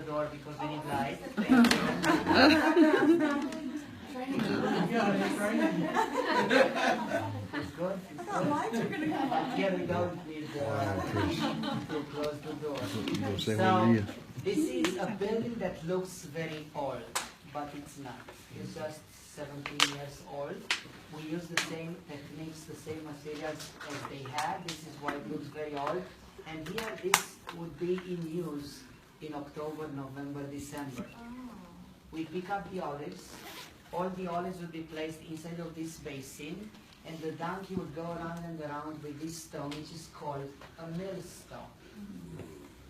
door because we need light. It's good. It's good. Lights are going to come on. Here we don't need to close the door. So, So, this is a building that looks very old, but it's not. It's just 17 years old. We use the same techniques, the same materials as they had. This is why it looks very old. And here, this would be in use in October, November, December. We pick up the olives. All the olives would be placed inside of this basin, and the donkey would go around and around with this stone, which is called a millstone.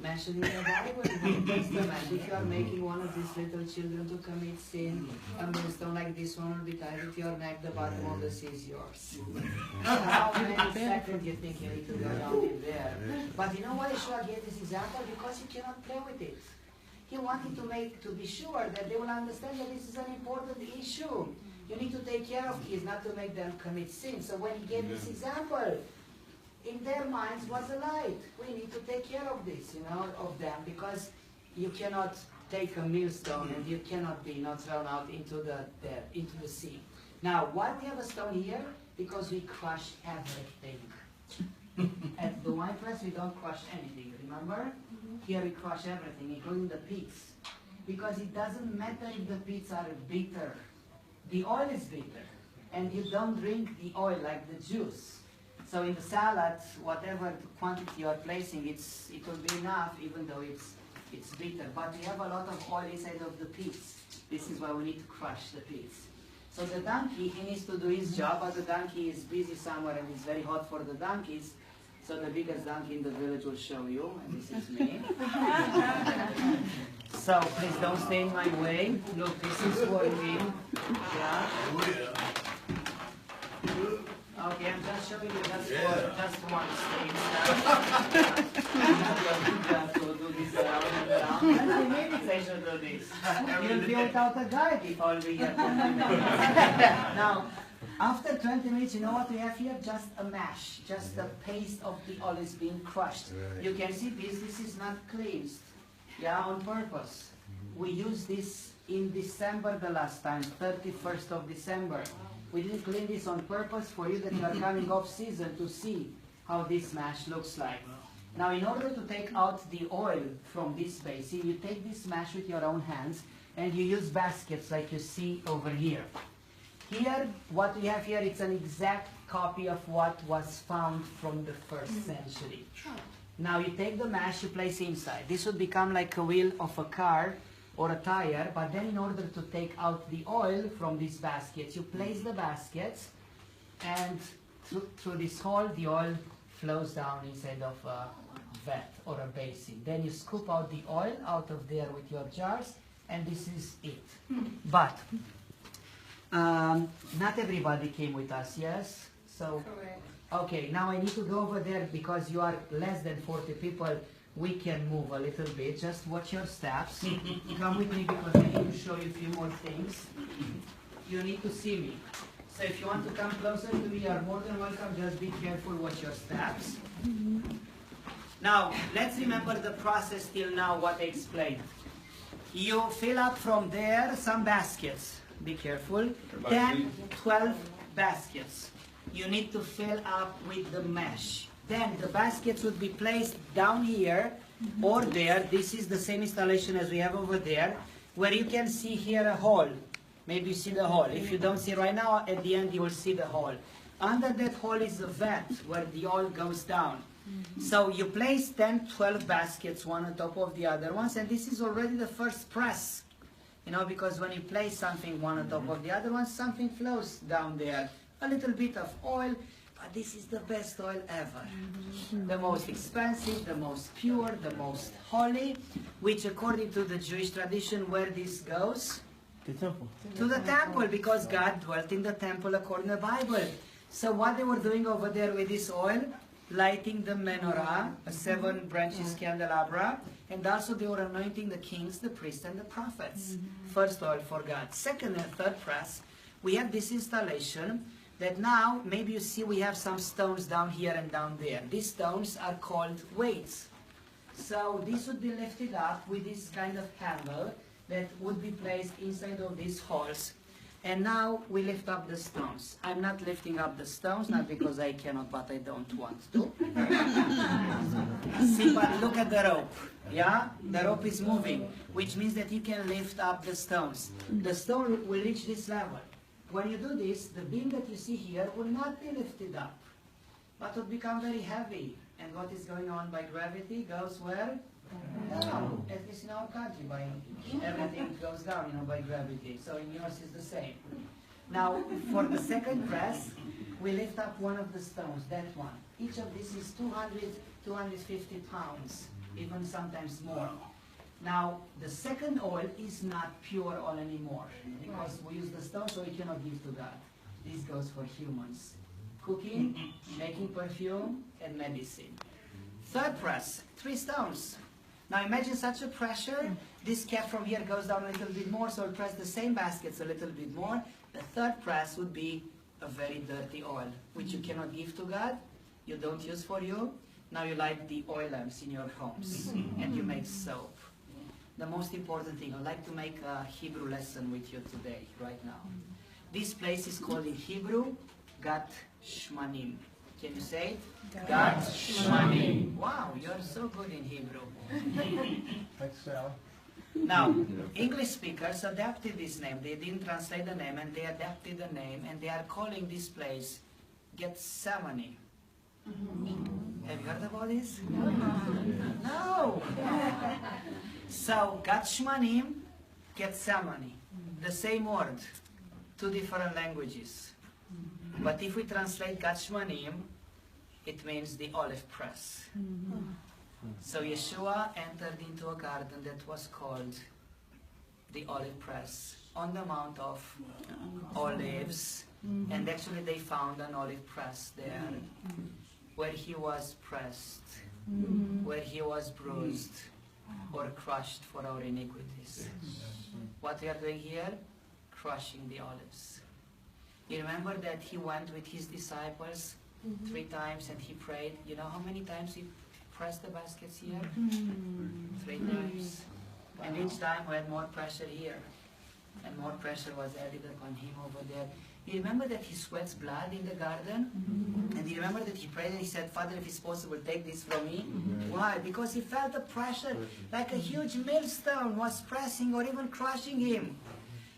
Mentioned in the Bible, in the New Testament, if you are making one of these little children to commit sin, a millstone like this one will be tied to your neck, the bottom of the sea is yours. How many seconds you think you need to go down in there? But you know why Yeshua gave this example? Because you cannot play with it. He wanted to be sure that they will understand that this is an important issue. You need to take care of kids, not to make them commit sin. So when he gave this example, in their minds was a light. We need to take care of this, of them, because you cannot take a millstone and you cannot be thrown out into the sea. Now, why we have a stone here? Because we crush everything. At the wine press, we don't crush anything, remember? Here we crush everything, including the pits. Because it doesn't matter if the pits are bitter. The oil is bitter. And you don't drink the oil like the juice. So in the salad, whatever quantity you are placing, it will be enough, even though it's bitter. But we have a lot of oil inside of the pits. This is why we need to crush the pits. So the donkey, he needs to do his job, but the donkey is busy somewhere and it's very hot for the donkeys. So the biggest donkey in the village will show you, and this is me. So please don't stay in my way. Look, this is for me. Yeah. Okay, I'm just showing you just one stage. You have to do this around and around. 20 minutes I should do this. You'll be without a guide if I'll be here 20 minutes. Now, after 20 minutes, you know what we have here? Just a mash, just a paste of the olives being crushed. Right. You can see this is not cleansed, on purpose. We used this in December the last time, 31st of December. We didn't clean this on purpose for you that you are coming off season to see how this mash looks like. Now, in order to take out the oil from this basin, you take this mash with your own hands and you use baskets like you see over here. Here, what we have here, it's an exact copy of what was found from the 1st century. Now you take the mash, you place inside. This would become like a wheel of a car or a tire, but then in order to take out the oil from these baskets, you place the baskets, and through this hole, the oil flows down inside of a vat or a basin. Then you scoop out the oil out of there with your jars, and this is it. But not everybody came with us, yes? So, correct. Okay, now I need to go over there because you are less than 40 people. We can move a little bit. Just watch your steps. Come with me because I need to show you a few more things. You need to see me. So if you want to come closer to me, you are more than welcome. Just be careful, watch your steps. Now, let's remember the process till now, what I explained. You fill up from there some baskets. Be careful. 10, 12 baskets. You need to fill up with the mesh. Then the baskets would be placed down here or there. This is the same installation as we have over there, where you can see here a hole. Maybe you see the hole. If you don't see right now, at the end you will see the hole. Under that hole is a vat where the oil goes down. So you place 10, 12 baskets, one on top of the other ones, and this is already the first press. Because when you place something one on top of the other one, something flows down there. A little bit of oil, but this is the best oil ever. The most expensive, the most pure, the most holy, which according to the Jewish tradition, where this goes? The temple. To the temple, because God dwelt in the temple according to the Bible. So what they were doing over there with this oil? Lighting the menorah, a 7 branches candelabra, and also they were anointing the kings, the priests, and the prophets. First oil for God. Second and third press, we have this installation that now, maybe you see we have some stones down here and down there. These stones are called weights. So this would be lifted up with this kind of handle that would be placed inside of these holes. And now we lift up the stones. I'm not lifting up the stones, not because I cannot, but I don't want to. See, but look at the rope. Yeah? The rope is moving, which means that you can lift up the stones. The stone will reach this level. When you do this, the beam that you see here will not be lifted up, but will become very heavy. And what is going on by gravity goes where? Down. At least in our country, by everything goes down, by gravity. So in yours is the same. Now, for the second press, we lift up one of the stones, that one. Each of these is 200, 250 pounds, even sometimes more. Now, the second oil is not pure oil anymore, because we use the stone, so we cannot give to God. This goes for humans. Cooking, making perfume, and medicine. Third press, 3 stones. Now imagine such a pressure. This cap from here goes down a little bit more, so we'll press the same baskets a little bit more. The third press would be a very dirty oil, which you cannot give to God, you don't use for you. Now you light the oil lamps in your homes, and you make soap. The most important thing, I'd like to make a Hebrew lesson with you today, right now. This place is called in Hebrew, Gat Shmanim. Can you say it? Gat Shmanim. Wow, you're so good in Hebrew. Thanks, Sal. Now, English speakers adapted this name. They didn't translate the name, and they adapted the name, and they are calling this place Gethsemane. Have you heard about this? No. So, Gat Shmanim, Gethsemane. The same word, 2 different languages. But if we translate Gat Shmanim, it means the olive press. So Yeshua entered into a garden that was called the olive press on the Mount of Olives. And actually they found an olive press there where he was pressed, where he was bruised or crushed for our iniquities. What we are doing here? Crushing the olives. You remember that he went with his disciples 3 times and he prayed. You know how many times he pressed the baskets here? 3 times. And each time we had more pressure here. And more pressure was added upon him over there. You remember that he sweats blood in the garden? And you remember that he prayed and he said, Father, if it's possible, take this from me. Why? Because he felt the pressure like a huge millstone was pressing or even crushing him.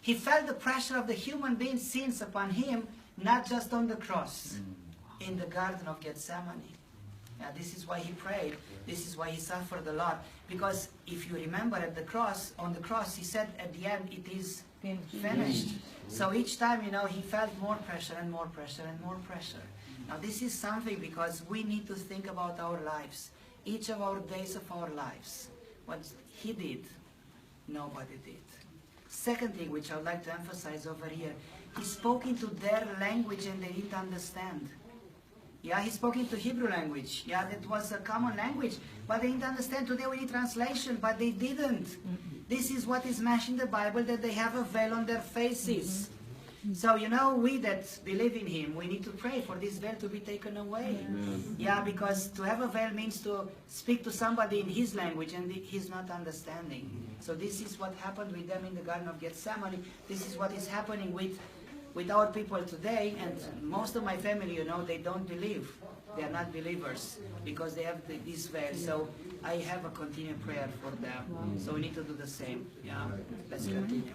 He felt the pressure of the human being's sins upon him, not just on the cross, in the Garden of Gethsemane. Yeah, this is why he prayed. This is why he suffered a lot. Because if you remember at the cross, on the cross, he said at the end, it is finished. So each time, he felt more pressure and more pressure and more pressure. Now this is something because we need to think about our lives. Each of our days of our lives. What he did, nobody did. Second thing which I would like to emphasize over here, he spoke into their language and they didn't understand. Yeah, he spoke into Hebrew language. Yeah, that was a common language, but they didn't understand. Today we need translation, but they didn't. This is what is mentioned in the Bible, that they have a veil on their faces. So, we that believe in him, we need to pray for this veil to be taken away. Yeah, because to have a veil means to speak to somebody in his language and he's not understanding. So this is what happened with them in the Garden of Gethsemane. This is what is happening with our people today. And most of my family, they don't believe. They are not believers because they have this veil. So I have a continued prayer for them. So we need to do the same. Yeah, let's continue.